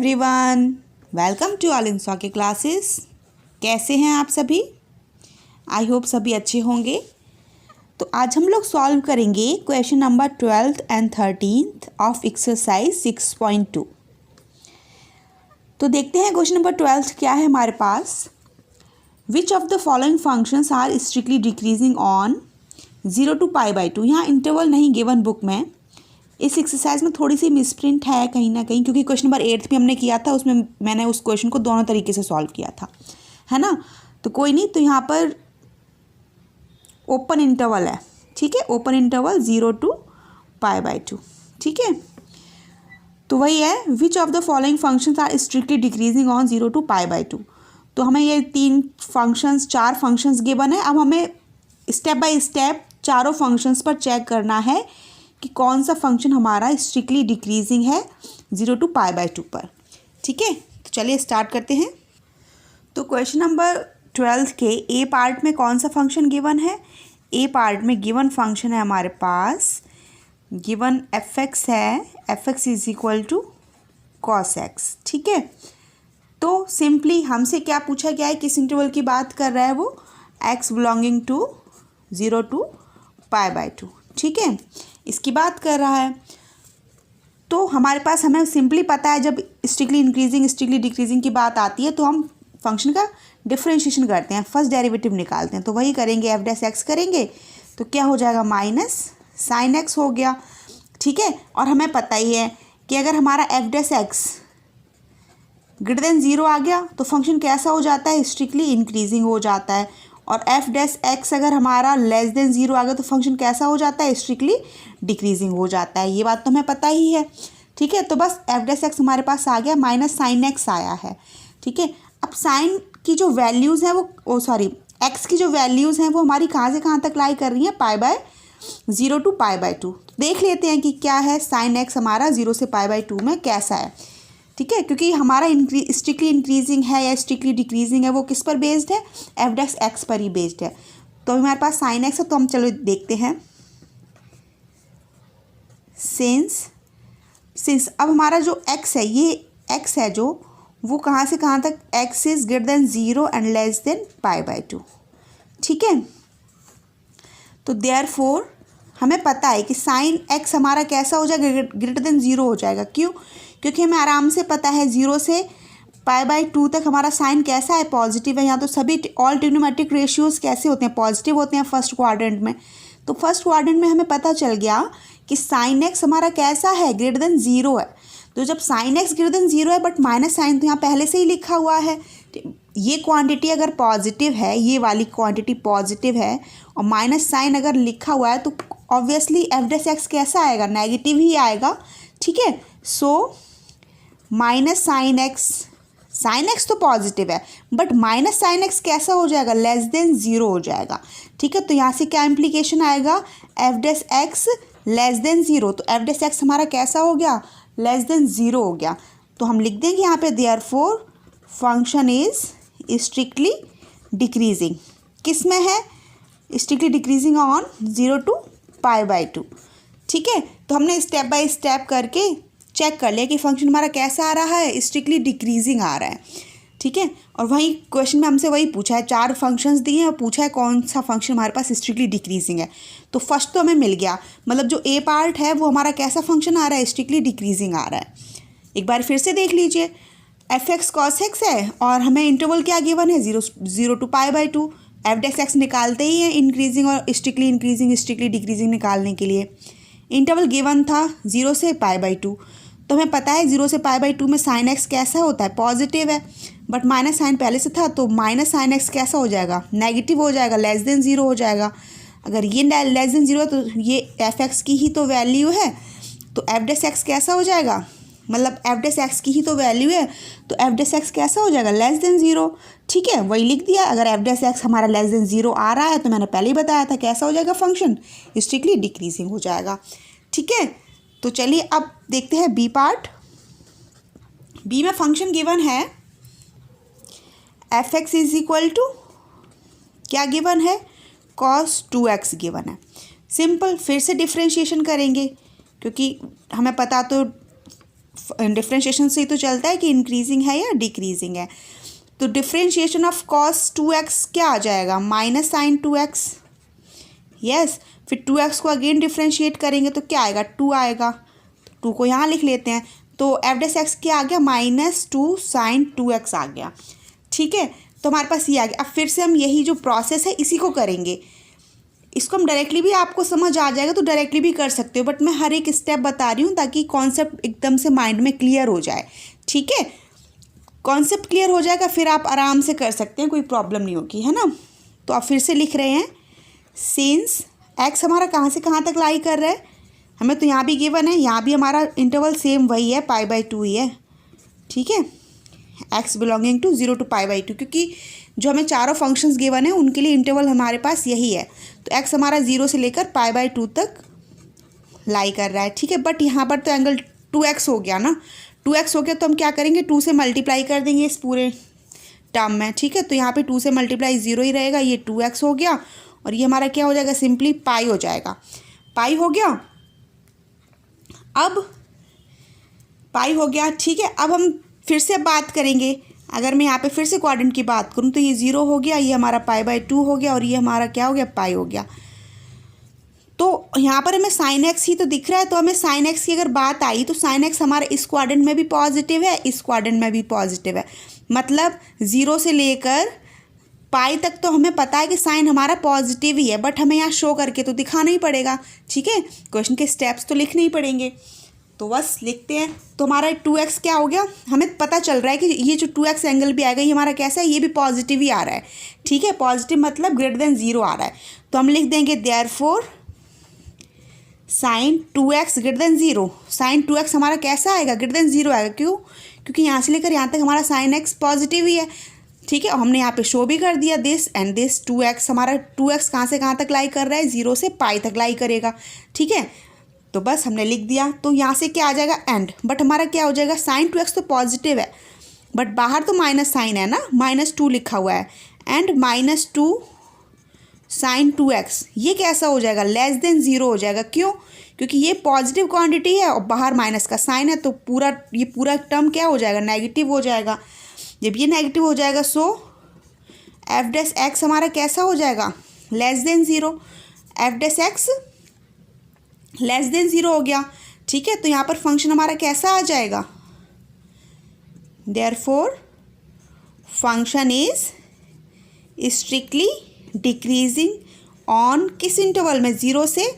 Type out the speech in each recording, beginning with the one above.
Everyone, welcome to all in सॉके classes. कैसे हैं आप सभी? आई होप सभी अच्छे होंगे। तो आज हम लोग सॉल्व करेंगे question number 12th and 13th of exercise 6.2। तो देखते हैं क्वेश्चन नंबर 12 क्या है हमारे पास। Which of the following functions are strictly decreasing on 0 to π/2। यहाँ इंटरवल नहीं गिवन बुक में। इस एक्सरसाइज में थोड़ी सी मिसप्रिंट है कहीं ना कहीं, क्योंकि क्वेश्चन नंबर 8 भी हमने किया था, उसमें मैंने उस क्वेश्चन को दोनों तरीके से सॉल्व किया था, है ना। तो कोई नहीं, तो यहाँ पर ओपन इंटरवल है, ठीक है, ओपन इंटरवल 0 to π/2, ठीक है। तो वही है, which of the following functions are strictly decreasing on 0 to π/2। तो हमें ये चार फंक्शंस गिवन है। अब हमें स्टेप बाय स्टेप चारों फंक्शंस पर चेक करना है कि कौन सा फंक्शन हमारा स्ट्रिक्टली डिक्रीजिंग है 0 to π/2 पर, ठीक है। तो चलिए स्टार्ट करते हैं। तो क्वेश्चन नंबर 12 के ए पार्ट में कौन सा फंक्शन गिवन है? ए पार्ट में गिवन फंक्शन है हमारे पास, गिवन fx है, fx is equal to cos x, ठीक है। तो सिंपली हमसे क्या पूछा गया है, किस इंटरवल की बात कर रहा है वो, x बिलोंगिंग टू 0 to π/2, ठीक है, इसकी बात कर रहा है। तो हमारे पास हमें सिंपली पता है, जब स्ट्रिक्टली इंक्रीजिंग स्ट्रिक्टली डिक्रीजिंग की बात आती है तो हम फंक्शन का डिफरेंशिएशन करते हैं, फर्स्ट डेरिवेटिव निकालते हैं। तो वही करेंगे, एफ डैश एक्स करेंगे तो क्या हो जाएगा, माइनस साइन एक्स हो गया, ठीक है। और हमें पता ही है कि अगर हमारा F dash x greater than 0 आ गया तो फंक्शन कैसा हो जाता है, स्ट्रिक्टली इंक्रीजिंग हो जाता है। और एफ डैश एक्स अगर हमारा लेस देन 0 आ गया तो फंक्शन कैसा हो जाता है, स्ट्रिक्टली डिक्रीजिंग हो जाता है। ये बात तो हमें पता ही है, ठीक है। तो बस एफ डैश एक्स हमारे पास आ गया, माइनस साइन एक्स आया है, ठीक है। अब साइन की जो वैल्यूज़ हैं वो एक्स की जो वैल्यूज़ हैं वो हमारी कहाँ से कहाँ तक लाई कर रही हैं, π/0 to π/2। देख लेते हैं कि क्या है साइन एक्स हमारा 0 से π/2 में कैसा है, ठीक है। क्योंकि हमारा स्ट्रिक्टली इंक्रीजिंग है या स्ट्रिक्टली डिक्रीजिंग है वो किस पर बेस्ड है, एफ डैश एक्स पर ही बेस्ड है। तो हमारे पास साइन एक्स है, तो हम चलो देखते हैं। सिंस अब हमारा जो एक्स है, ये एक्स है जो वो कहाँ से कहाँ तक, x is greater than 0 and less than π/2, ठीक है। तो देयरफॉर हमें पता है कि साइन एक्स हमारा कैसा हो जाएगा, ग्रेटर देन 0 हो जाएगा। क्यों? क्योंकि हमें आराम से पता है 0 से π/2 तक हमारा साइन कैसा है, पॉजिटिव है। यहाँ तो सभी ऑल ट्रिग्नोमेट्रिक रेशियोज कैसे होते हैं, पॉजिटिव होते हैं फर्स्ट क्वाड्रेंट में। तो फर्स्ट क्वाड्रेंट में हमें पता चल गया कि साइन एक्स हमारा कैसा है, ग्रेटर देन 0 है। तो जब साइन एक्स ग्रेटर देन 0 है बट माइनस साइन तो यहाँ पहले से ही लिखा हुआ है, ये क्वांटिटी अगर पॉजिटिव है, ये वाली क्वांटिटी पॉजिटिव है और माइनस साइन अगर लिखा हुआ है तो ऑब्वियसली एफ डैश एक्स कैसा आएगा, नेगेटिव ही आएगा, ठीक है। सो माइनस साइन एक्स तो पॉजिटिव है बट माइनस साइन एक्स कैसा हो जाएगा, लेस देन 0 हो जाएगा, ठीक है। तो यहाँ से क्या इम्प्लीकेशन आएगा, F dash x less than 0। तो एफ डैश एक्स हमारा कैसा हो गया, लेस देन 0 हो गया। तो हम लिख देंगे यहाँ पे therefore function is strictly decreasing. किस में है, स्ट्रिक्टली डिक्रीजिंग ऑन 0 to π/2, ठीक है। तो हमने स्टेप बाय स्टेप करके चेक कर लिया कि फंक्शन हमारा कैसा आ रहा है, स्ट्रिक्टली डिक्रीजिंग आ रहा है, ठीक है। और वही क्वेश्चन में हमसे वही पूछा है, चार फंक्शंस दिए हैं और पूछा है कौन सा फंक्शन हमारे पास स्ट्रिक्टली डिक्रीजिंग है। तो फर्स्ट तो हमें मिल गया, मतलब जो ए पार्ट है वो हमारा कैसा फंक्शन आ रहा है, स्ट्रिक्टली डिक्रीजिंग आ रहा है। एक बार फिर से देख लीजिए, एफ एक्स cos x है और हमें इंटरवल क्या गिवन है, 0 to π/2। एफ डैश एक्स निकालते ही है इंक्रीजिंग और स्ट्रिक्टली इंक्रीजिंग स्ट्रिक्टली डिक्रीजिंग निकालने के लिए। इंटरवल गिवन था 0 से π/2, तो हमें पता है 0 से π/2 में साइन एक्स कैसा होता है, पॉजिटिव है, बट माइनस साइन पहले से था तो माइनस साइन एक्स कैसा हो जाएगा, नेगेटिव हो जाएगा, लेस देन 0 हो जाएगा। अगर ये लेस देन 0 है तो ये एफ एक्स की ही तो वैल्यू है, तो एफ डैश एक्स कैसा हो जाएगा, मतलब एफ डैश एक्स की ही तो वैल्यू है तो एफ डैश एक्स कैसा हो जाएगा, लेस देन 0, ठीक है। वही लिख दिया, अगर एफ डैश एक्स हमारा लेस देन 0 आ रहा है तो मैंने पहले ही बताया था कैसा हो जाएगा, फंक्शन स्ट्रिक्टली डिक्रीजिंग हो जाएगा, ठीक है। तो चलिए अब देखते हैं बी पार्ट। बी में फंक्शन गिवन है F X is equal to क्या गिवन है, cos 2x गिवन है। सिंपल, फिर से डिफ्रेंशिएशन करेंगे क्योंकि हमें पता तो डिफ्रेंशिएशन से ही तो चलता है कि इंक्रीजिंग है या डिक्रीजिंग है। तो डिफ्रेंशिएशन ऑफ कॉस 2x क्या आ जाएगा, माइनस साइन 2x। यस, फिर 2x को अगेन डिफ्रेंशिएट करेंगे तो क्या आएगा, 2 आएगा। 2 को यहाँ लिख लेते हैं, तो एफ डैश एक्स क्या आ गया, -2 साइन 2x आ गया। ठीक है, तो हमारे पास ये आ गया। अब फिर से हम यही जो प्रोसेस है इसी को करेंगे। इसको हम डायरेक्टली भी आपको समझ आ जाएगा तो डायरेक्टली भी कर सकते हो, बट मैं हर एक स्टेप बता रही हूँ ताकि कॉन्सेप्ट एकदम से माइंड में क्लियर हो जाए। ठीक है, कॉन्सेप्ट क्लियर हो जाएगा फिर आप आराम से कर सकते हैं, कोई प्रॉब्लम नहीं होगी, है ना। तो आप फिर से लिख रहे हैं, सिंस एक्स हमारा कहाँ से कहाँ तक लाई कर रहा है, हमें तो यहाँ भी गिवन है, यहाँ भी हमारा इंटरवल सेम वही है, π/2 ही है। ठीक है, एक्स बिलोंगिंग टू 0 to π/2, क्योंकि जो हमें चारों फंक्शंस गिवन है उनके लिए इंटरवल हमारे पास यही है। तो एक्स हमारा 0 से लेकर π/2 तक लाई कर रहा है। ठीक है, बट यहाँ पर तो एंगल 2x हो गया ना, 2x हो गया तो हम क्या करेंगे, 2 से मल्टीप्लाई कर देंगे इस पूरे टर्म में। ठीक है, तो यहाँ पे 2 से मल्टीप्लाई 0 ही रहेगा, ये 2x हो गया और ये हमारा क्या हो जाएगा, सिंपली पाई हो जाएगा। पाई हो गया, अब पाई हो गया। ठीक है, अब हम फिर से बात करेंगे, अगर मैं यहाँ पे फिर से क्वाड्रेंट की बात करूँ तो ये 0 हो गया, ये हमारा π/2 हो गया और ये हमारा क्या हो गया, पाई हो गया। तो यहाँ पर हमें साइन एक्स ही तो दिख रहा है, तो हमें साइन एक्स की अगर बात आई तो साइन एक्स हमारे इस क्वाड्रेंट में भी पॉजिटिव है, इस क्वाड्रेंट में भी पॉजिटिव है। मतलब 0 से लेकर पाई तक तो हमें पता है कि साइन हमारा पॉजिटिव ही है, बट हमें यहाँ शो करके तो दिखाना ही पड़ेगा। ठीक है, क्वेश्चन के स्टेप्स तो लिखने ही पड़ेंगे, तो बस लिखते हैं। तो हमारा 2x क्या हो गया, हमें पता चल रहा है कि ये जो 2x एंगल भी आएगा ये हमारा कैसा है, ये भी पॉजिटिव ही आ रहा है। ठीक है, पॉजिटिव मतलब ग्रेटर देन 0 आ रहा है, तो हम लिख देंगे therefore sine 2x greater than 0। Sine 2x हमारा कैसा आएगा, ग्रेटर देन 0 आएगा। क्यों, क्योंकि यहाँ से लेकर यहाँ तक हमारा साइन x पॉजिटिव ही है। ठीक है, और हमने यहाँ पे शो भी कर दिया, दिस एंड दिस 2x, हमारा 2x कहाँ से कहाँ तक लाई कर रहा है, 0 से पाई तक लाई करेगा। ठीक है, तो बस हमने लिख दिया। तो यहाँ से क्या आ जाएगा, एंड, बट हमारा क्या हो जाएगा, साइन 2x तो पॉजिटिव है बट बाहर तो माइनस साइन है ना, -2 लिखा हुआ है, एंड -2 साइन 2x, ये कैसा हो जाएगा, लेस देन 0 हो जाएगा। क्यों, क्योंकि ये पॉजिटिव क्वांटिटी है और बाहर माइनस का साइन है, तो ये पूरा टर्म क्या हो जाएगा, नेगेटिव हो जाएगा। जब ये नेगेटिव हो जाएगा सो एफ डैश एक्स हमारा कैसा हो जाएगा, less than 0। F dash x less than 0 हो गया। ठीक है, तो यहाँ पर फंक्शन हमारा कैसा आ जाएगा, therefore function is strictly decreasing on किस इंटरवल में, 0 से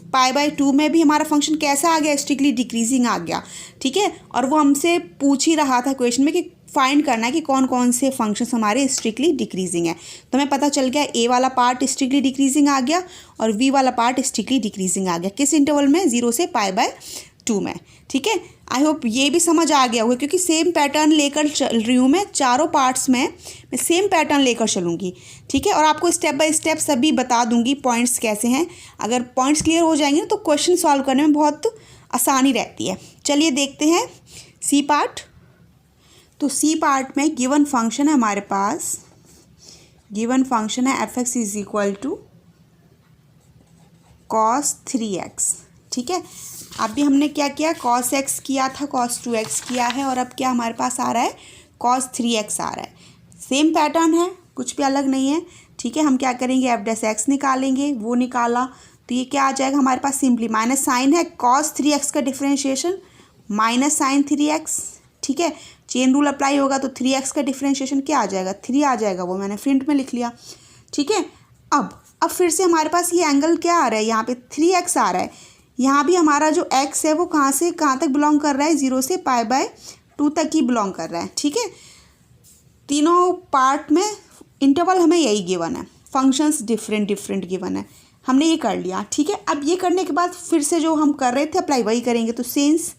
π/2 में भी हमारा फंक्शन कैसा आ गया, स्ट्रिक्टली डिक्रीजिंग आ गया। ठीक है, और वो हमसे पूछ ही रहा था क्वेश्चन में कि फाइंड करना है कि कौन कौन से फंक्शंस हमारे स्ट्रिक्टली डिक्रीजिंग है। तो हमें पता चल गया ए वाला पार्ट स्ट्रिक्टली डिक्रीजिंग आ गया और बी वाला पार्ट स्ट्रिक्टली डिक्रीजिंग आ गया, किस इंटरवल में, 0 से π/2 में। ठीक है, आई होप ये भी समझ आ गया होगा, क्योंकि सेम पैटर्न लेकर चल रही हूँ मैं, चारों पार्ट्स में मैं सेम पैटर्न लेकर चलूँगी। ठीक है, और आपको स्टेप बाय स्टेप सभी बता दूँगी पॉइंट्स कैसे हैं। अगर पॉइंट्स क्लियर हो जाएंगे ना तो क्वेश्चन सॉल्व करने में बहुत आसानी रहती है। चलिए देखते हैं सी पार्ट। तो सी पार्ट में गिवन फंक्शन है हमारे पास, गिवन फंक्शन है F X is equal to cos 3x। ठीक है, अभी हमने क्या किया, cos x किया था, cos 2x किया है, और अब क्या हमारे पास आ रहा है, cos 3x आ रहा है। सेम पैटर्न है, कुछ भी अलग नहीं है। ठीक है, हम क्या करेंगे, एफ डैश एक्स निकालेंगे, वो निकाला तो ये क्या आ जाएगा हमारे पास, सिंपली माइनस साइन है, cos 3x का डिफ्रेंशिएशन माइनस साइन 3x। ठीक है, चेन रूल अप्लाई होगा तो 3x का डिफ्रेंशिएशन क्या आ जाएगा, 3 आ जाएगा, वो मैंने प्रिंट में लिख लिया। ठीक है, अब फिर से हमारे पास ये एंगल क्या आ रहा है, यहाँ पे 3x आ रहा है। यहाँ भी हमारा जो x है वो कहाँ से कहाँ तक बिलोंग कर रहा है, 0 से π/2 तक ही बिलोंग कर रहा है। ठीक है, तीनों पार्ट में इंटरवल हमें यही गिवन है, फंक्शंस डिफरेंट डिफरेंट गिवन है, हमने ये कर लिया। ठीक है, अब ये करने के बाद फिर से जो हम कर रहे थे अप्लाई वही करेंगे। तो सिंस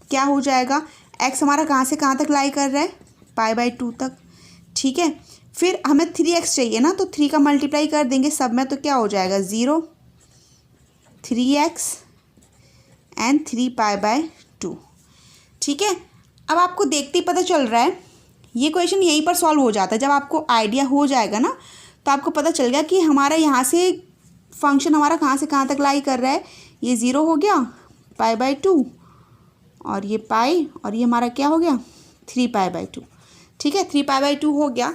क्या हो जाएगा, x हमारा कहाँ से कहाँ तक लाई कर रहा है, π/2 तक। ठीक है, फिर हमें 3x चाहिए ना, तो 3 का मल्टीप्लाई कर देंगे सब में, तो क्या हो जाएगा, 0 3x एंड 3 π/2। ठीक है, अब आपको देखते ही पता चल रहा है, ये क्वेश्चन यहीं पर सॉल्व हो जाता है। जब आपको आइडिया हो जाएगा ना तो आपको पता चल गया कि हमारा यहाँ से फंक्शन हमारा कहाँ से कहाँ तक लाई कर रहा है। ये 0 हो गया, π/2, और ये पाई, और ये हमारा क्या हो गया 3π/2। ठीक है, 3π/2 हो गया।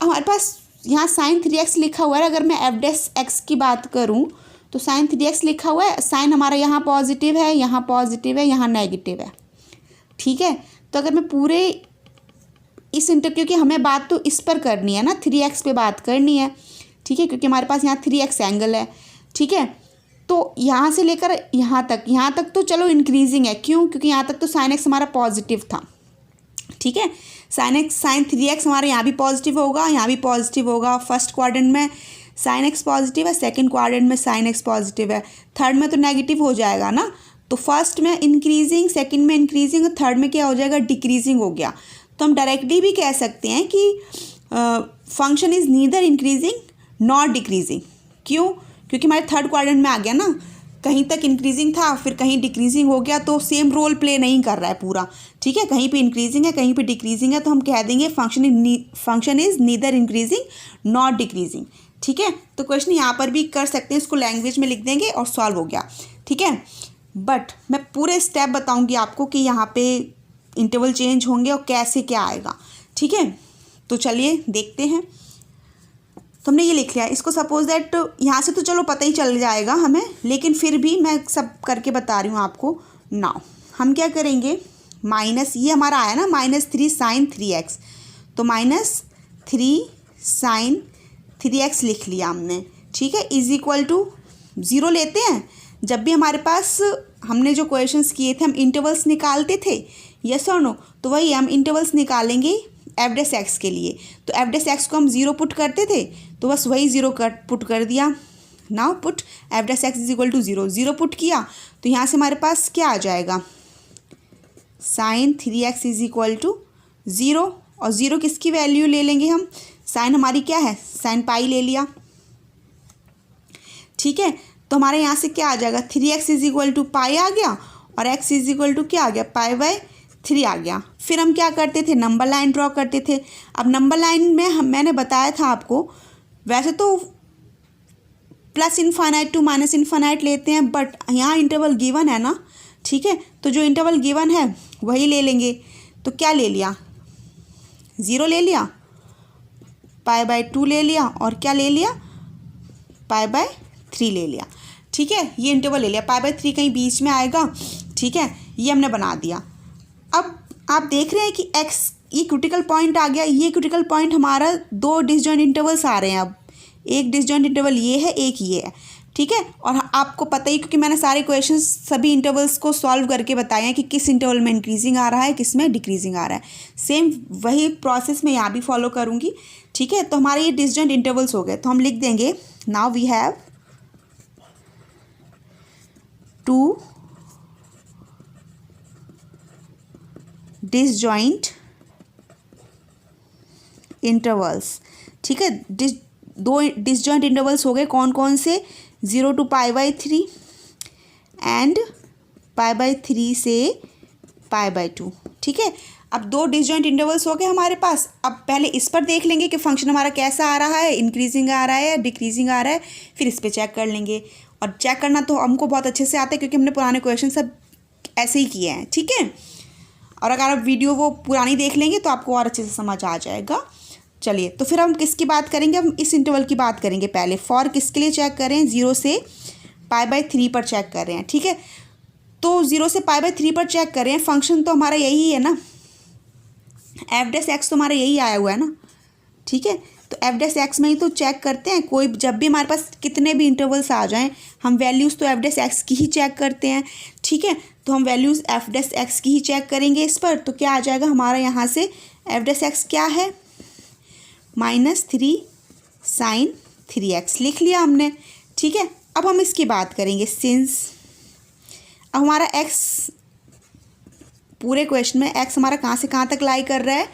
हमारे पास यहाँ साइन 3x लिखा हुआ है। अगर मैं f' की बात करूँ तो साइन 3x लिखा हुआ है, साइन हमारा यहाँ पॉजिटिव है, यहाँ पॉजिटिव है, यहाँ नेगेटिव है। ठीक है, तो अगर मैं पूरे इस क्योंकि हमें बात तो इस पर करनी है ना, 3x पे बात करनी है। ठीक है, क्योंकि हमारे पास यहाँ 3x एंगल है। ठीक है, तो यहाँ से लेकर यहाँ तक तो चलो इंक्रीजिंग है। क्यों? क्योंकि यहाँ तक तो साइन x हमारा पॉजिटिव था। ठीक है, साइन 3x हमारा यहाँ भी पॉजिटिव होगा, यहाँ भी पॉजिटिव होगा। फर्स्ट क्वाड्रेंट में साइन x पॉजिटिव है, सेकंड क्वाड्रेंट में साइन x पॉजिटिव है, थर्ड में तो नेगेटिव हो जाएगा ना। तो फर्स्ट में इंक्रीजिंग, सेकंड में इंक्रीजिंग और थर्ड में क्या हो जाएगा डिक्रीजिंग हो गया। तो हम डायरेक्टली भी कह सकते हैं कि function is neither increasing not decreasing. क्यों? क्योंकि हमारे थर्ड क्वाड्रेंट में आ गया ना, कहीं तक इंक्रीजिंग था फिर कहीं डिक्रीजिंग हो गया, तो सेम रोल प्ले नहीं कर रहा है पूरा। ठीक है, कहीं पे इंक्रीजिंग है कहीं पे डिक्रीजिंग है, तो हम कह देंगे function is neither increasing not decreasing. ठीक है, तो क्वेश्चन यहाँ पर भी कर सकते हैं, इसको लैंग्वेज में लिख देंगे और सॉल्व हो गया। ठीक है, बट मैं पूरे स्टेप बताऊँगी आपको कि यहाँ पे इंटरवल चेंज होंगे और कैसे क्या आएगा। ठीक है, तो चलिए देखते हैं। तो हमने ये लिख लिया, इसको सपोज दैट यहाँ से तो चलो पता ही चल जाएगा हमें, लेकिन फिर भी मैं सब करके बता रही हूँ आपको। नाउ हम क्या करेंगे, माइनस ये हमारा आया ना -3 sin 3x, तो -3 sin 3x लिख लिया हमने। ठीक है, इज इक्वल टू 0 लेते हैं। जब भी हमारे पास हमने जो क्वेश्चंस किए थे हम इंटरवल्स निकालते थे, यस और नो, तो वही हम इंटरवल्स निकालेंगे f' के लिए। तो f' को हम 0 पुट करते थे, तो बस वही 0 पुट कर दिया। Now put f' is equal to 0, 0 put किया तो यहाँ से हमारे पास क्या आ जाएगा, sign 3x is equal to 0। और 0 किसकी वैल्यू ले लेंगे हम, साइन हमारी क्या है साइन पाई ले लिया। ठीक है, तो हमारे यहाँ से क्या आ जाएगा 3x इज इक्वल टू पाई आ गया, और x इज इक्वल टू क्या आ गया π/3 आ गया। फिर हम क्या करते थे, नंबर लाइन ड्रॉ करते थे। अब नंबर लाइन में मैंने बताया था आपको, वैसे तो plus infinite to minus infinite लेते हैं, बट यहाँ इंटरवल गिवन है ना। ठीक है, तो जो इंटरवल गिवन है वही ले लेंगे। तो क्या ले लिया, 0 ले लिया, π/2 ले लिया, और क्या ले लिया π/3 ले लिया। ठीक है, ये इंटरवल ले लिया, π/3 कहीं बीच में आएगा। ठीक है, ये हमने बना दिया। अब आप देख रहे हैं कि x ये क्रिटिकल पॉइंट आ गया। ये क्रिटिकल पॉइंट हमारा 2 डिसजॉइंट इंटरवल्स आ रहे हैं। अब एक डिसजॉइंट इंटरवल ये है, एक ये है। ठीक है, और आपको पता ही, क्योंकि मैंने सारे क्वेश्चंस सभी इंटरवल्स को सॉल्व करके बताए हैं कि किस इंटरवल में इंक्रीजिंग आ रहा है, किस में डिक्रीजिंग आ रहा है। सेम वही प्रोसेस मैं यहाँ भी फॉलो करूँगी। ठीक है, तो हमारे ये डिसजॉइंट इंटरवल्स हो गए, तो हम लिख देंगे now we have 2 disjoint intervals. ठीक है, 2 डिसजॉइंट इंटरवल्स हो गए, कौन कौन से, 0 to π/3 एंड π/3 से π/2। ठीक है, अब 2 डिसजॉइंट इंटरवल्स हो गए हमारे पास। अब पहले इस पर देख लेंगे कि फंक्शन हमारा कैसा आ रहा है, इंक्रीजिंग आ रहा है या डिक्रीजिंग आ रहा है, फिर इस पर चेक कर लेंगे। और चेक करना तो हमको बहुत अच्छे से आता है, क्योंकि हमने पुराने क्वेश्चन सब ऐसे ही किए हैं। ठीक है, और अगर आप वीडियो वो पुरानी देख लेंगे तो आपको और अच्छे से समझ आ जाएगा। चलिए, तो फिर हम किसकी बात करेंगे, हम इस इंटरवल की बात करेंगे पहले। फॉर किसके लिए चेक करें, 0 से π/3 पर चेक कर रहे हैं। ठीक है, तो 0 से π/3 पर चेक कर रहे हैं, फंक्शन तो हमारा यही है ना, f' तो हमारा यही आया हुआ है ना। ठीक है, तो f' में ही तो चेक करते हैं। कोई जब भी हमारे पास कितने भी इंटरवल्स आ जाएं, हम वैल्यूज़ तो f' की ही चेक करते हैं। ठीक है, तो हम वैल्यूज़ f' की ही चेक करेंगे इस पर। तो क्या आ जाएगा हमारा यहाँ से, f' क्या है -3 sin 3x लिख लिया हमने। ठीक है, अब हम इसकी बात करेंगे सिंस। अब हमारा x, पूरे क्वेश्चन में x हमारा कहाँ से कहाँ तक लाई कर रहा है,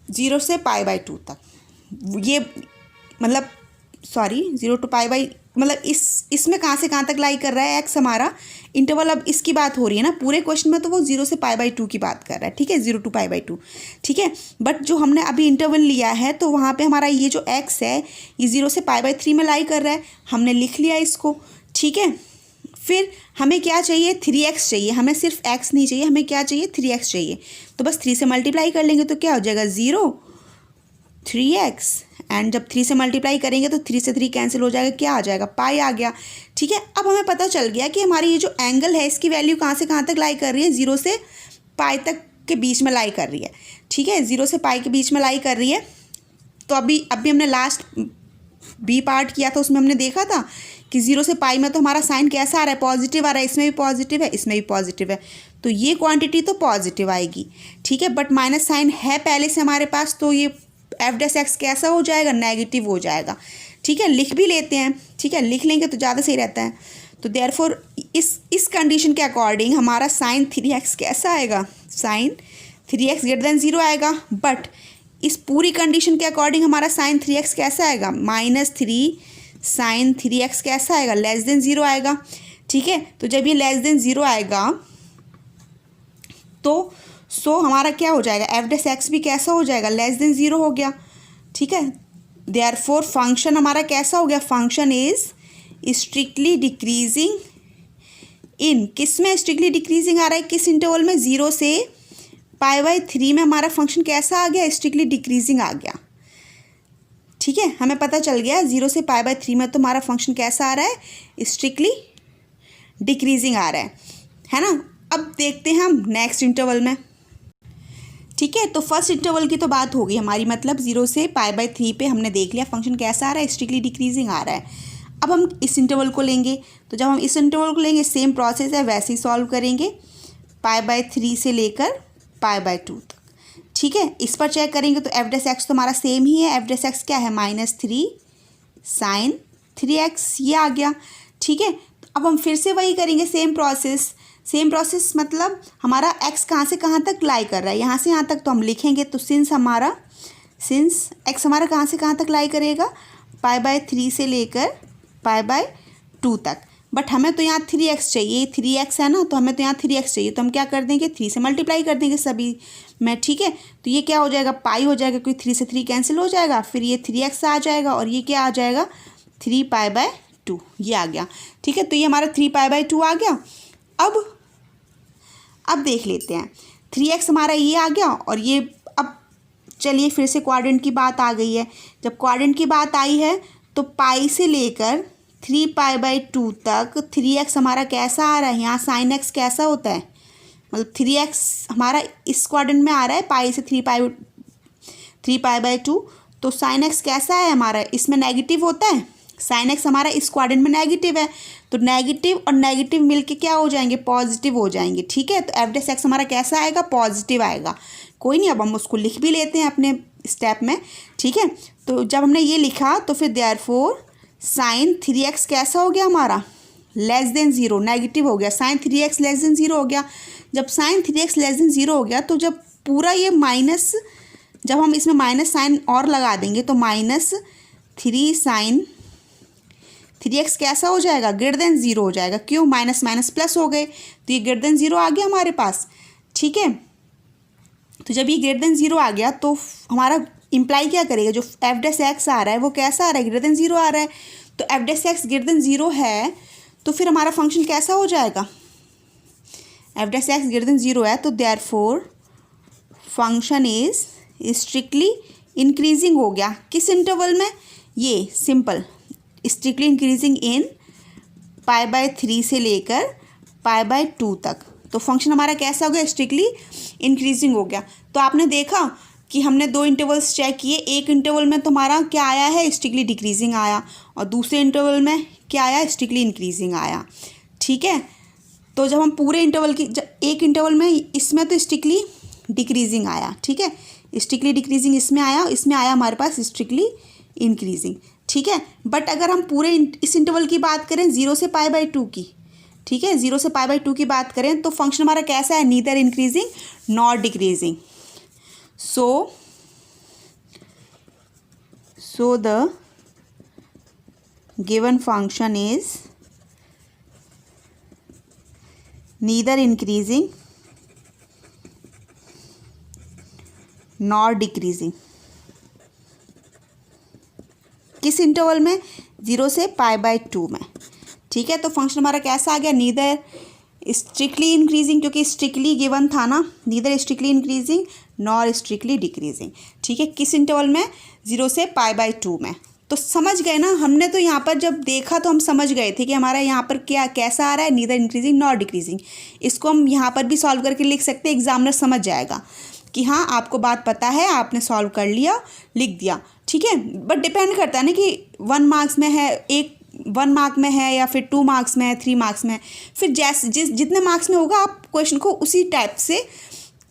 0 से π/2 तक। ये मतलब 0 to π/, मतलब इसमें कहाँ से कहाँ तक लाई कर रहा है x हमारा इंटरवल। अब इसकी बात हो रही है ना, पूरे क्वेश्चन में तो वो 0 से π/2 की बात कर रहा है। ठीक है, 0 to π/2। ठीक है, बट जो हमने अभी इंटरवल लिया है तो वहाँ पे हमारा ये जो x है ये 0 से π/3 में लाई कर रहा है, हमने लिख लिया इसको। ठीक है, फिर हमें क्या चाहिए, 3x चाहिए, हमें सिर्फ x नहीं चाहिए, हमें क्या चाहिए, 3x चाहिए। तो बस 3 से मल्टीप्लाई कर लेंगे तो क्या हो जाएगा, 0 3x, एंड जब 3 से मल्टीप्लाई करेंगे तो 3 से 3 कैंसिल हो जाएगा, क्या आ जाएगा, पाई आ गया। ठीक है, अब हमें पता चल गया कि हमारी ये जो एंगल है इसकी वैल्यू कहाँ से कहाँ तक लाई कर रही है, 0 से पाई तक के बीच में लाई कर रही है। ठीक है, 0 से पाई के बीच में लाई कर रही है। तो अभी हमने लास्ट बी पार्ट किया था, उसमें हमने देखा था कि 0 से पाई में तो हमारा साइन कैसा आ रहा है, पॉजिटिव आ रहा है, इसमें भी पॉजिटिव है, इसमें भी पॉजिटिव है, तो ये क्वांटिटी तो पॉजिटिव आएगी। ठीक है, बट माइनस साइन है पहले से हमारे पास, तो ये एफ डैश एक्स कैसा हो जाएगा, नेगेटिव हो जाएगा। ठीक है, लिख भी लेते हैं, ठीक है, लिख लेंगे तो ज़्यादा सही रहता है। तो देयरफॉर इस कंडीशन के अकॉर्डिंग हमारा साइन 3x कैसा आएगा, साइन 3x ग्रेटर देन 0 आएगा। बट इस पूरी कंडीशन के अकॉर्डिंग हमारा साइन 3x कैसा आएगा, -3 साइन 3x कैसा आएगा, लेस देन 0 आएगा। ठीक है, तो जब ये लेस देन 0 आएगा तो हमारा क्या हो जाएगा, एफ डैश एक्स भी कैसा हो जाएगा, लेस देन 0 हो गया। ठीक है, देयरफॉर फंक्शन हमारा कैसा हो गया, function is strictly decreasing in, किस में स्ट्रिक्टली डिक्रीजिंग आ रहा है, किस इंटरवल में, 0 से π/3 में हमारा फंक्शन कैसा आ गया, स्ट्रिक्टली डिक्रीजिंग आ गया। ठीक है, हमें पता चल गया 0 से π/3 में तो हमारा फंक्शन कैसा आ रहा है, स्ट्रिक्टली डिक्रीजिंग आ रहा है ना। अब देखते हैं हम नेक्स्ट इंटरवल में। ठीक है, तो फर्स्ट इंटरवल की तो बात होगी हमारी, मतलब 0 से π/3 पे हमने देख लिया फंक्शन कैसा आ रहा है, स्ट्रिक्टली डिक्रीजिंग आ रहा है। अब हम इस इंटरवल को लेंगे, तो जब हम इस इंटरवल को लेंगे सेम प्रोसेस है, वैसे ही सॉल्व करेंगे, π/3 से लेकर π/2 तक। ठीक है, इस पर चेक करेंगे तो एफ डैश एक्स तो हमारा सेम ही है, एफ डैश एक्स क्या है, -3 साइन 3x, ये आ गया। ठीक है, अब हम फिर से वही करेंगे, सेम प्रोसेस मतलब हमारा x कहाँ से कहाँ तक लाई कर रहा है, यहाँ से यहाँ तक तो हम लिखेंगे। तो सिंस x हमारा कहाँ से कहाँ तक लाई करेगा, π/3 से लेकर π/2 तक। बट हमें तो यहाँ 3x चाहिए, 3x है ना, तो हमें तो यहाँ 3x चाहिए, तो हम क्या कर देंगे, 3 से मल्टीप्लाई कर देंगे सभी में। ठीक है, तो ये क्या हो जाएगा, पाई हो जाएगा, क्योंकि 3 से 3 कैंसिल हो जाएगा, फिर ये 3x आ जाएगा, और ये क्या आ जाएगा, 3π/2, ये आ गया। ठीक है, तो ये हमारा 3π/2 आ गया। अब देख लेते हैं, 3x हमारा ये आ गया, और ये अब चलिए फिर से क्वाड्रेंट की बात आ गई है। जब क्वाड्रेंट की बात आई है तो पाई से लेकर 3π/2 तक 3x हमारा कैसा आ रहा है, यहाँ साइन x कैसा होता है, मतलब 3x हमारा इस क्वाड्रेंट में आ रहा है, पाई से 3π/2, तो साइन x कैसा है हमारा, इसमें नेगेटिव होता है, साइन x हमारा इस क्वाड्रेंट में नेगेटिव है, तो नेगेटिव और नेगेटिव मिलके क्या हो जाएंगे, पॉजिटिव हो जाएंगे। ठीक है, तो एफ डैश एक्स हमारा कैसा आएगा, पॉजिटिव आएगा। कोई नहीं, अब हम उसको लिख भी लेते हैं अपने स्टेप में। ठीक है, तो जब हमने ये लिखा तो फिर देयरफॉर साइन 3x कैसा हो गया हमारा, लेस देन 0, नेगेटिव हो गया, साइन 3x लेस देन 0 हो गया। जब साइन 3x लेस देन 0 हो गया तो जब पूरा ये माइनस, जब हम इसमें माइनस साइन और लगा देंगे तो -3 साइन 3x कैसा हो जाएगा, ग्रेटर देन 0 हो जाएगा। क्यों, माइनस माइनस प्लस हो गए, तो ये ग्रेटर देन 0 आ गया हमारे पास। ठीक है, तो जब ये ग्रेटर देन 0 आ गया तो हमारा इम्प्लाई क्या करेगा, जो एफ डैश एक्स आ रहा है वो कैसा आ रहा है, ग्रेटर देन 0 आ रहा है। तो F dash x greater than 0 है तो फिर हमारा फंक्शन कैसा हो जाएगा, F dash x greater than 0 है, तो therefore function is strictly increasing हो गया। किस इंटरवल में, ये सिंपल, स्ट्रिक्टली इंक्रीजिंग इन π/3 से लेकर π/2 तक। तो फंक्शन हमारा कैसा हो गया, स्ट्रिक्टली इंक्रीजिंग हो गया। तो आपने देखा कि हमने 2 इंटरवल्स चेक किए, एक इंटरवल में तुम्हारा क्या आया है, स्ट्रिक्टली डिक्रीजिंग आया, और दूसरे इंटरवल में क्या आया, स्ट्रिक्टली इंक्रीजिंग आया। ठीक है, तो जब हम पूरे इंटरवल की, एक इंटरवल में इसमें तो स्ट्रिक्टली डिक्रीजिंग आया। ठीक है, स्ट्रिक्टली डिक्रीजिंग इसमें आया हमारे पास स्ट्रिक्टली इंक्रीजिंग। ठीक है, बट अगर हम पूरे इस इंटरवल की बात करें 0 से π/2 की, ठीक है, 0 से π/2 की बात करें तो फंक्शन हमारा कैसा है, neither increasing not decreasing. So the given function is neither increasing nor decreasing। किस इंटरवल में, 0 से π/2 में। ठीक है। तो फंक्शन हमारा कैसा आ गया, नीदर स्ट्रिक्टली इंक्रीजिंग, क्योंकि स्ट्रिक्टली गिवन था ना, neither strictly increasing nor strictly decreasing. ठीक है, किस इंटरवल में, 0 से π/2 में। तो समझ गए ना, हमने तो यहाँ पर जब देखा तो हम समझ गए थे कि हमारा यहाँ पर क्या कैसा आ रहा है, नीदर इंक्रीजिंग नॉर डिक्रीजिंग। इसको हम यहाँ पर भी सॉल्व करके लिख सकते हैं, एग्जामिनर समझ जाएगा कि हाँ आपको बात पता है, आपने सॉल्व कर लिया, लिख दिया। ठीक है, बट डिपेंड करता है ना कि 1 मार्क्स में है, 1 मार्क में है, या फिर 2 मार्क्स में है, 3 मार्क्स में है। फिर जितने मार्क्स में होगा आप क्वेश्चन को उसी टाइप से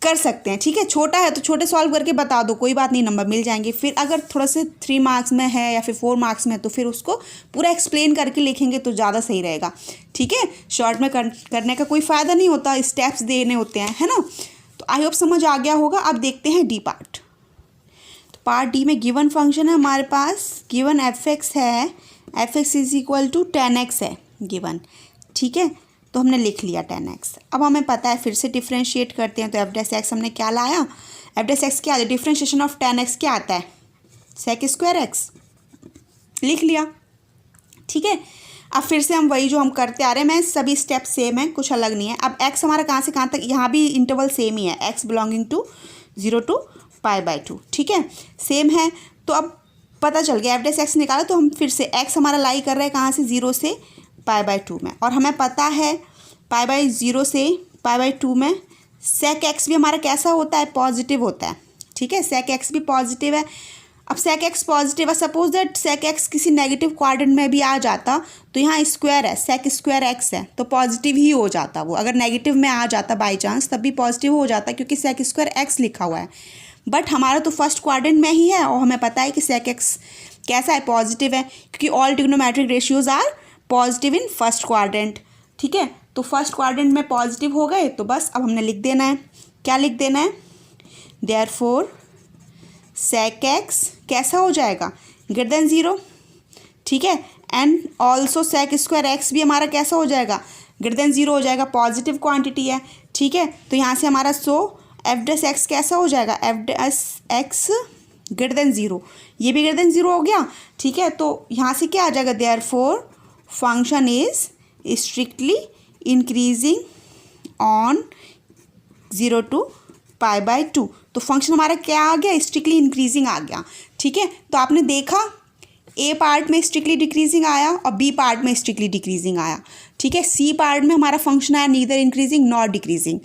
कर सकते हैं। ठीक है, छोटा है तो छोटे सॉल्व करके बता दो, कोई बात नहीं, नंबर मिल जाएंगे। फिर अगर थोड़ा से 3 मार्क्स में है या फिर 4 मार्क्स में है तो फिर उसको पूरा एक्सप्लेन करके लिखेंगे तो ज़्यादा सही रहेगा। ठीक है, शॉर्ट में करने का कोई फ़ायदा नहीं होता, स्टेप्स देने होते हैं, है ना। तो आई होप समझ आ गया होगा। अब देखते हैं डी पार्ट। तो पार्ट डी में गिवन फंक्शन है हमारे पास, गिवन f(x) है, f(x) = 10x है गिवन। ठीक है, तो हमने लिख लिया 10x। अब हमें पता है, फिर से डिफ्रेंशिएट करते हैं। तो f(x) हमने क्या लाया, f(x) क्या आता है, डिफ्रेंशिएशन ऑफ 10x क्या आता है, sec²x, लिख लिया। ठीक है, अब फिर से हम वही जो हम करते आ रहे हैं, मैं सभी स्टेप सेम है, कुछ अलग नहीं है। अब x हमारा कहाँ से कहाँ तक, यहाँ भी इंटरवल सेम ही है, x बिलोंगिंग टू 0 to π/2। ठीक है, सेम है। तो अब पता चल गया f(x) निकाला, तो हम फिर से x हमारा लाई कर रहे हैं कहाँ से, 0 से π/2 में। और हमें पता है π/0 से π/2 में sec(x) भी हमारा कैसा होता है, पॉजिटिव होता है। ठीक है, sec(x) भी पॉजिटिव है। अब sec(x) पॉजिटिव है, सपोज दैट sec(x) किसी नेगेटिव क्वाड्रेंट में भी आ जाता तो यहाँ स्क्वायर है, sec²x है, तो पॉजिटिव ही हो जाता वो। अगर नेगेटिव में आ जाता बाई चांस तब भी पॉजिटिव हो जाता, क्योंकि sec²x लिखा हुआ है। बट हमारा तो फर्स्ट क्वाड्रेंट में ही है और हमें पता है कि sec(x) कैसा है, पॉजिटिव है, क्योंकि all trigonometric ratios are positive in first quadrant. ठीक है, तो फर्स्ट क्वाड्रेंट में पॉजिटिव हो गए, तो बस अब हमने लिख देना है, क्या लिख देना है, देयरफॉर sec(x) कैसा हो जाएगा, >0। ठीक है, एंड ऑल्सो sec²x भी हमारा कैसा हो जाएगा, >0 हो जाएगा, पॉजिटिव क्वांटिटी है। ठीक है, तो यहाँ से हमारा f(x) कैसा हो जाएगा, f(x) >0, ये भी >0 हो गया। ठीक है, तो यहाँ से क्या आ जाएगा, therefore function is strictly increasing on 0 to π/2। तो फंक्शन हमारा क्या आ गया, स्ट्रिक्टली इंक्रीजिंग आ गया। ठीक है, तो आपने देखा ए पार्ट में स्ट्रिक्टली डिक्रीजिंग आया और बी पार्ट में स्ट्रिक्टली डिक्रीजिंग आया। ठीक है, सी पार्ट में हमारा फंक्शन आया neither increasing not decreasing,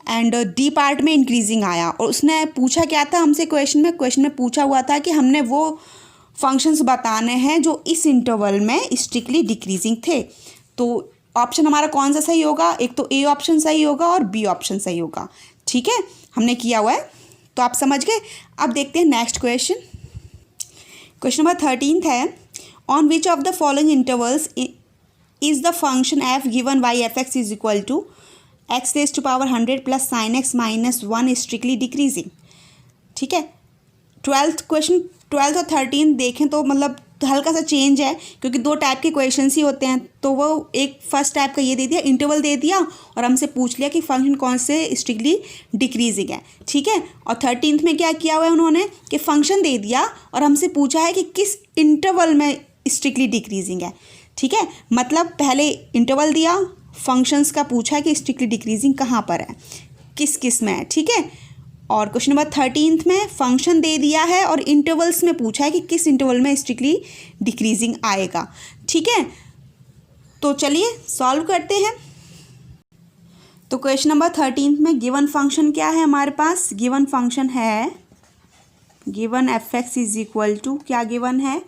and D part में इंक्रीजिंग आया। और उसने पूछा क्या था हमसे, क्वेश्चन में पूछा हुआ था कि हमने वो फंक्शंस बताने हैं जो इस इंटरवल में स्ट्रिक्टली डिक्रीजिंग थे। तो ऑप्शन हमारा कौन सा सही होगा, एक तो ए ऑप्शन सही होगा और बी ऑप्शन सही होगा। ठीक है, हमने किया हुआ है, तो आप समझ गए। अब देखते हैं नेक्स्ट क्वेश्चन। क्वेश्चन नंबर 13 है, on which of the following intervals is the function f given y f(x) = x⁻100 + sin x - 1 strictly decreasing. ठीक है, 12 और 13 देखें तो मतलब हल्का सा चेंज है, क्योंकि 2 टाइप के क्वेश्चंस ही होते हैं। तो वो एक फर्स्ट टाइप का ये दे दिया, इंटरवल दे दिया और हमसे पूछ लिया कि फंक्शन कौन से स्ट्रिक्टली डिक्रीजिंग है। ठीक है, और 13th में क्या किया हुआ है उन्होंने कि फंक्शन दे दिया और हमसे पूछा है कि किस इंटरवल में स्ट्रिक्टली डिक्रीजिंग है। ठीक है, मतलब पहले इंटरवल दिया, फंक्शंस का पूछा है कि स्ट्रिक्टली डिक्रीजिंग कहाँ पर है, किस में है। ठीक है, और क्वेश्चन नंबर 13 में फंक्शन दे दिया है और इंटरवल्स में पूछा है कि किस इंटरवल में स्ट्रिक्टली डिक्रीजिंग आएगा। ठीक है, तो चलिए सॉल्व करते हैं। तो क्वेश्चन नंबर 13 में गिवन फंक्शन क्या है हमारे पास, गिवन फंक्शन है, गिवन f(x) = क्या गिवन है,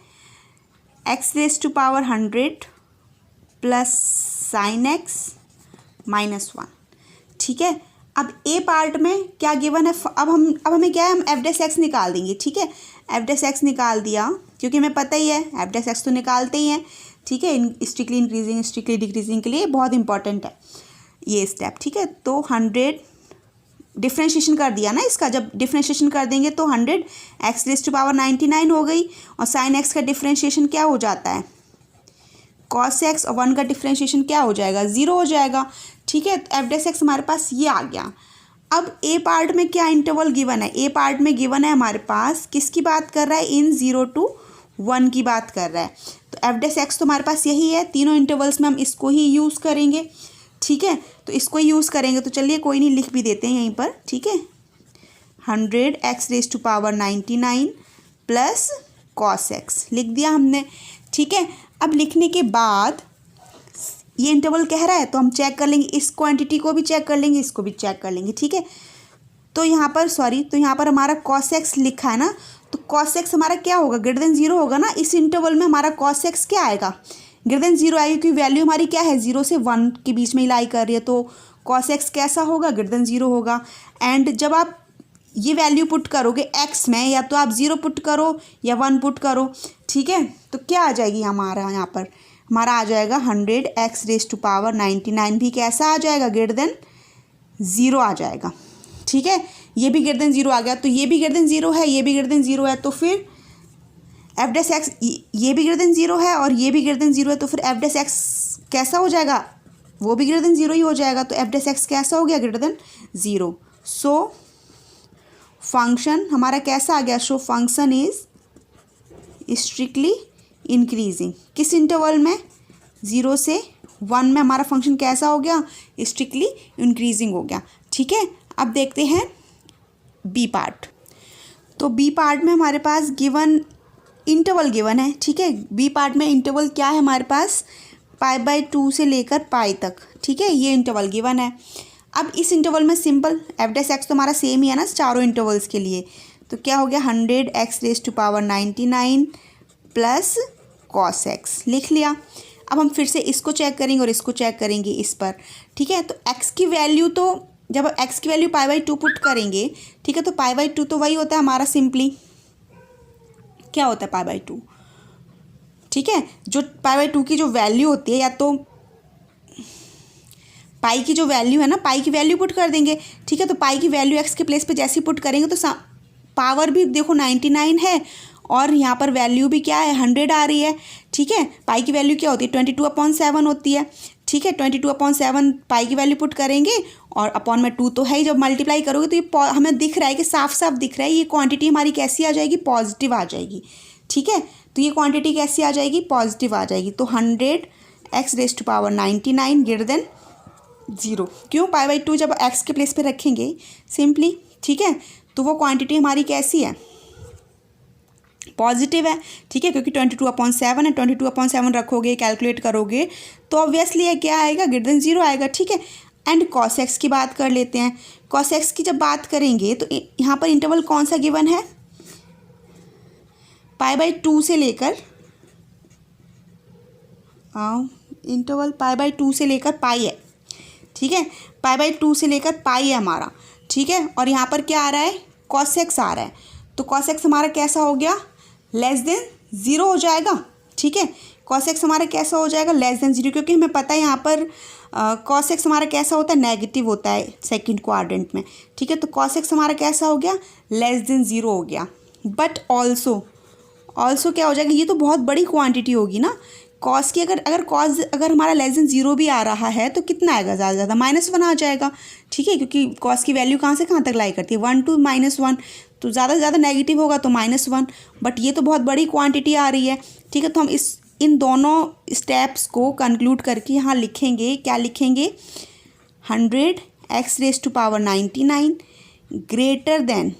x⁻100 + sin x - 1। ठीक है, अब ए पार्ट में क्या गिवन है, अब हमें क्या है, हम f(x) निकाल देंगे। ठीक है, f(x) निकाल दिया, क्योंकि हमें पता ही है f(x) तो निकालते ही हैं। ठीक है, स्ट्रिक्टली इंक्रीजिंग स्ट्रिक्टली डिक्रीजिंग के लिए बहुत इंपॉर्टेंट है ये स्टेप। ठीक है, तो 100 डिफ्रेंशिएशन कर दिया ना इसका, जब डिफ्रेंशिएशन कर देंगे तो 100 x⁻99 हो गई, और sin x का डिफ्रेंशिएशन क्या हो जाता है, cos x, और 1 का डिफ्रेंशिएशन क्या हो जाएगा, 0 हो जाएगा। ठीक है, तो f(x) हमारे पास ये आ गया। अब ए पार्ट में क्या इंटरवल गिवन है, ए पार्ट में गिवन है हमारे पास, किसकी बात कर रहा है, इन 0 to 1 की बात कर रहा है। तो तो एफ डैश एक्स तो हमारे पास यही है, तीनों इंटरवल्स में हम इसको ही यूज़ करेंगे, ठीक है। तो इसको ही यूज़ करेंगे, तो चलिए कोई नहीं, लिख भी देते हैं यहीं पर, ठीक है। 100x⁻99 प्लस कॉस एक्स लिख दिया हमने, ठीक है। अब लिखने के बाद ये इंटरवल कह रहा है तो हम चेक कर लेंगे, इस क्वांटिटी को भी चेक कर लेंगे, इसको भी चेक कर लेंगे, ठीक है। तो यहाँ पर हमारा कॉस एक्स लिखा है ना, तो कॉस एक्स हमारा क्या होगा, ग्रेटर देन 0 होगा ना। इस इंटरवल में हमारा कॉस एक्स क्या आएगा, ग्रेटर देन 0 आएगी, क्योंकि वैल्यू हमारी क्या है, 0 से 1 के बीच में ही लाई कर रही है, तो कॉस एक्स कैसा होगा, ग्रेटर देन 0 होगा। एंड जब आप ये वैल्यू पुट करोगे एक्स में, या तो आप 0 पुट करो या 1 पुट करो, ठीक है। तो क्या आ जाएगी हमारा, यहाँ पर हमारा आ जाएगा 100x⁻99 भी कैसा आ जाएगा, ग्रेटर देन 0 आ जाएगा, ठीक है। ये भी ग्रेटर देन 0 आ गया, तो ये भी ग्रेटर देन 0 है, ये भी ग्रेटर देन 0 है, तो फिर एफ डैश एक्स, ये भी ग्रेटर देन 0 है और ये भी ग्रेटर देन 0 है, तो फिर एफ डैश एक्स कैसा हो जाएगा, वो भी ग्रेटर देन 0 ही हो जाएगा। तो एफ डैश एक्स कैसा हो गया, ग्रेटर देन 0। सो फंक्शन हमारा कैसा आ गया, so function is strictly increasing. किस इंटरवल में, 0 से 1 में हमारा फंक्शन कैसा हो गया, स्ट्रिक्टली इंक्रीजिंग हो गया, ठीक है। अब देखते हैं बी पार्ट। तो बी पार्ट में हमारे पास गिवन इंटरवल गिवन है, ठीक है। बी पार्ट में इंटरवल क्या है हमारे पास, π/2 से लेकर पाई तक, ठीक है, ये इंटरवल गिवन है। अब इस इंटरवल में सिंपल एफ डैश एक्स तो हमारा सेम ही है ना चारों इंटरवल्स के लिए, तो क्या हो गया 100x⁻99 प्लस कॉस एक्स लिख लिया। अब हम फिर से इसको चेक करेंगे और इसको चेक करेंगे इस पर, ठीक है। तो एक्स की वैल्यू, तो जब एक्स की वैल्यू π/2 पुट करेंगे, ठीक है, तो π/2 तो वही होता है हमारा, सिंपली क्या होता है π/2, ठीक है। जो π/2 की जो वैल्यू होती है, या तो पाई की जो वैल्यू है ना, पाई की वैल्यू पुट कर देंगे, ठीक है। तो पाई की वैल्यू एक्स के प्लेस पे जैसे ही पुट करेंगे तो पावर भी देखो 99 है और यहाँ पर वैल्यू भी क्या है, 100 आ रही है, ठीक है। पाई की वैल्यू क्या होती है, 22/7 होती है, ठीक है। 22/7 पाई की वैल्यू पुट करेंगे और अपॉन में 2 तो है ही, जब मल्टीप्लाई करोगे तो ये हमें दिख रहा है कि साफ साफ दिख रहा है, ये क्वांटिटी हमारी कैसी आ जाएगी, पॉजिटिव आ जाएगी, ठीक है। तो ये क्वांटिटी कैसी आ जाएगी, पॉजिटिव आ जाएगी। तो 100x⁻99 ग्रेटर देन 0, क्यों, π/2 जब एक्स के प्लेस पे रखेंगे सिंपली, ठीक है, तो वो क्वांटिटी हमारी कैसी है, पॉजिटिव है, ठीक है, क्योंकि 22/7 है, 22/7 रखोगे, कैलकुलेट करोगे तो ऑब्वियसली है क्या आएगा, ग्रेटर देन 0 आएगा, ठीक है। एंड कॉस एक्स की बात कर लेते हैं। कॉस एक्स की जब बात करेंगे तो यहाँ पर इंटरवल कौन सा गिवन है, π/2 से लेकर इंटरवल π/2 से लेकर पाई है, ठीक है, π/2 से लेकर पाई है हमारा, ठीक है। और यहाँ पर क्या आ रहा है, कॉस एक्स आ रहा है, तो कॉस एक्स हमारा कैसा हो गया, लेस देन 0 हो जाएगा, ठीक है। कॉस एक्स हमारा कैसा हो जाएगा, लेस देन 0, क्योंकि हमें पता है यहाँ पर कॉस एक्स हमारा कैसा होता है, नेगेटिव होता है सेकंड क्वाड्रेंट में, ठीक है। तो कॉस एक्स हमारा कैसा हो गया, लेस देन 0 हो गया। बट ऑल्सो क्या हो जाएगा, ये तो बहुत बड़ी क्वांटिटी होगी ना, कॉस की अगर हमारा लेस देन 0 भी आ रहा है तो कितना आएगा, ज़्यादा से ज़्यादा -1 आ जाएगा, ठीक है, क्योंकि कॉस की वैल्यू कहाँ से कहाँ तक लाई करती है, 1 to -1, तो ज़्यादा से ज़्यादा नेगेटिव होगा तो -1, बट ये तो बहुत बड़ी क्वांटिटी आ रही है, ठीक है। तो हम इन दोनों स्टेप्स को कंक्लूड करके यहाँ लिखेंगे, क्या लिखेंगे, 100x⁻99 greater than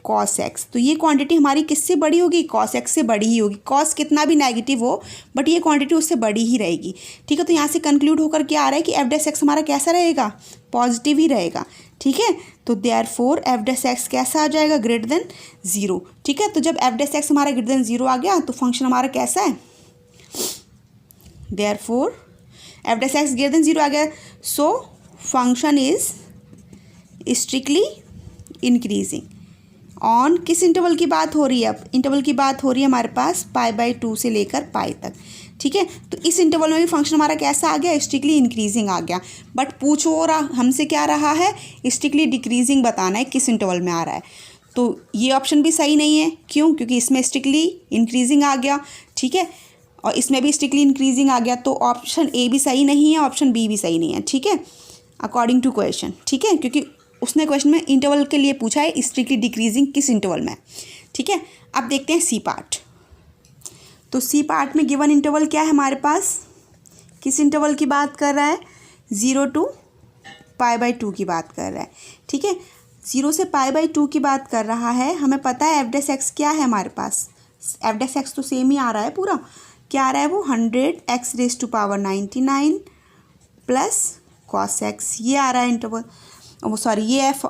cos x. तो ये क्वांटिटी हमारी किससे बड़ी होगी, कॉस एक्स से बड़ी ही होगी। कॉस कितना भी नेगेटिव हो बट ये क्वांटिटी उससे बड़ी ही रहेगी, ठीक है। तो यहाँ से कंक्लूड होकर क्या आ रहा है कि एफ डैश एक्स हमारा कैसा रहेगा, पॉजिटिव ही रहेगा, ठीक है। तो देयरफॉर एफ डैश एक्स कैसा आ जाएगा, ग्रेटर देन 0, ठीक है। तो जब एफ डैश एक्स हमारा ग्रेटर देन 0 आ गया तो फंक्शन हमारा कैसा है, therefore F dash x greater than 0 आ गया, so function is strictly increasing on, किस इंटरवल की बात हो रही है, अब इंटरवल की बात हो रही है हमारे पास π/2 से लेकर पाई तक, ठीक है। तो इस इंटरवल में भी फंक्शन हमारा कैसा आ गया, स्ट्रिक्टली इंक्रीजिंग आ गया। बट पूछ हो रहा हमसे क्या रहा है, स्ट्रिक्टली डिक्रीजिंग बताना है, किस इंटरवल में आ रहा है। तो ये ऑप्शन भी सही नहीं है, क्यों, क्योंकि इसमें स्ट्रिक्टली इंक्रीजिंग आ गया, ठीक है, और इसमें भी स्ट्रिक्टली इंक्रीजिंग आ गया, तो ऑप्शन ए भी सही नहीं है, ऑप्शन बी भी सही नहीं है, ठीक है, अकॉर्डिंग टू क्वेश्चन, ठीक है, क्योंकि उसने क्वेश्चन में इंटरवल के लिए पूछा है स्ट्रिक्टली डिक्रीजिंग किस इंटरवल में, ठीक है। अब देखते हैं सी पार्ट। तो सी पार्ट में गिवन इंटरवल क्या है हमारे पास, किस इंटरवल की बात कर रहा है, 0 to π/2 की बात कर रहा है। ठीक है, 0 से π/2 की बात कर रहा है। हमें पता है f' क्या है हमारे पास, f' तो सेम ही आ रहा है पूरा, क्या आ रहा है वो 100x⁻99 प्लस cos x, ये आ रहा है इंटरवल, वो सॉरी ये f'।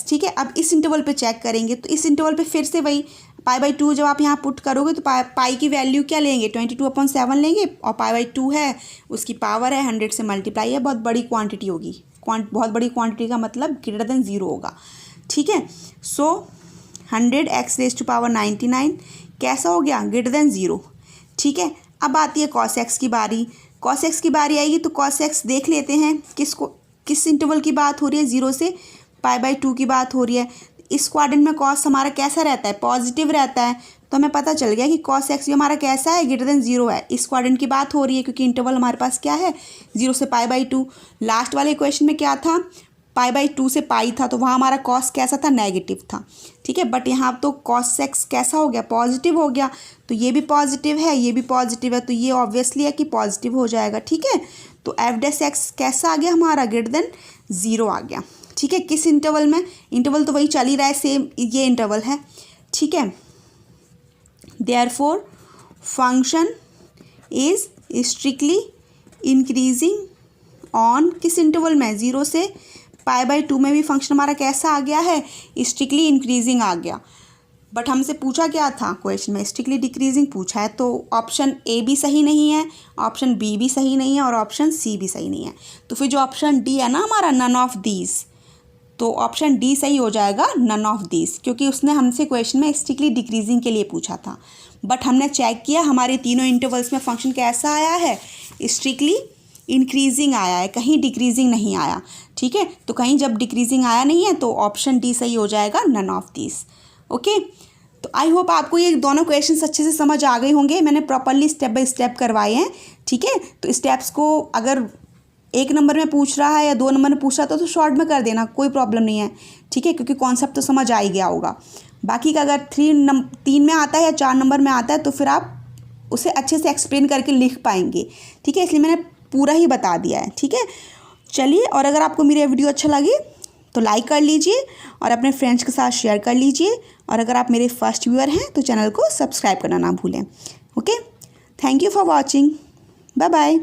ठीक है, अब इस इंटरवल पे चेक करेंगे तो इस इंटरवल पे फिर से वही π/2 जब आप यहाँ पुट करोगे तो पाई की वैल्यू क्या लेंगे, 22/7 लेंगे, और π/2 है उसकी पावर है 100 से मल्टीप्लाई है, बहुत बड़ी क्वांटिटी होगी, बहुत बड़ी क्वांटिटी का मतलब ग्रेटर देन 0 होगा। ठीक है, सो 100x⁻99 कैसा हो गया, ग्रेटर देन 0। ठीक है, अब आती है cos x की बारी, cos x की बारी आएगी तो cos x देख लेते हैं किस इंटरवल की बात हो रही है, 0 से π/2 की बात हो रही है। इस क्वाड्रेंट में cos हमारा कैसा रहता है, पॉजिटिव रहता है, तो हमें पता चल गया कि cos x भी हमारा कैसा है, ग्रेटर देन 0 है। इस क्वाड्रेंट की बात हो रही है क्योंकि इंटरवल हमारे पास क्या है, 0 से π/2। लास्ट वाले क्वेश्चन में क्या था, π/2 से पाई था, तो वहाँ हमारा cos कैसा था, नेगेटिव था। ठीक है, बट यहाँ तो cos x कैसा हो गया, पॉजिटिव हो गया, तो ये भी पॉजिटिव है, ये भी पॉजिटिव है, तो ये ऑब्वियसली है कि पॉजिटिव हो जाएगा। ठीक है, तो f' कैसा आ गया हमारा, ग्रेटर देन 0 आ गया। ठीक है, किस इंटरवल में, इंटरवल तो वही चल ही रहा है, सेम ये इंटरवल है। ठीक है, therefore function is strictly increasing on किस इंटरवल में, 0 से π/2 में भी फंक्शन हमारा कैसा आ गया है, स्ट्रिक्टली इंक्रीजिंग आ गया। बट हमसे पूछा क्या था क्वेश्चन में, स्ट्रिक्टली डिक्रीजिंग पूछा है, तो ऑप्शन ए भी सही नहीं है, ऑप्शन बी भी सही नहीं है और ऑप्शन सी भी सही नहीं है। तो फिर जो ऑप्शन डी है ना हमारा, नन ऑफ दीज, तो ऑप्शन डी सही हो जाएगा, नन ऑफ दीज, क्योंकि उसने हमसे क्वेश्चन में स्ट्रिक्टली डिक्रीजिंग के लिए पूछा था। बट हमने चेक किया हमारे तीनों इंटरवल्स में फंक्शन कैसा आया है, स्ट्रिक्टली इंक्रीजिंग आया है, कहीं डिक्रीजिंग नहीं आया। ठीक है, तो कहीं जब डिक्रीजिंग आया नहीं है तो ऑप्शन डी सही हो जाएगा, नन ऑफ दीज। ओके, तो आई होप आपको ये दोनों क्वेश्चंस अच्छे से समझ आ गए होंगे, मैंने प्रॉपरली स्टेप बाय स्टेप करवाए हैं। ठीक है, तो स्टेप्स को अगर 1 नंबर में पूछ रहा है या 2 नंबर में पूछ रहा था तो शॉर्ट में कर देना, कोई प्रॉब्लम नहीं है। ठीक है, क्योंकि कॉन्सेप्ट तो समझ आ ही गया होगा। बाकी का अगर 3 में आता है या 4 नंबर में आता है तो फिर आप उसे अच्छे से एक्सप्लेन करके लिख पाएंगे। ठीक है, इसलिए मैंने पूरा ही बता दिया है। ठीक है, चलिए, और अगर आपको मेरी वीडियो अच्छा लगे तो लाइक कर लीजिए और अपने फ्रेंड्स के साथ शेयर कर लीजिए, और अगर आप मेरे फर्स्ट व्यूअर हैं तो चैनल को सब्सक्राइब करना ना भूलें। Okay, thank you for watching, bye bye.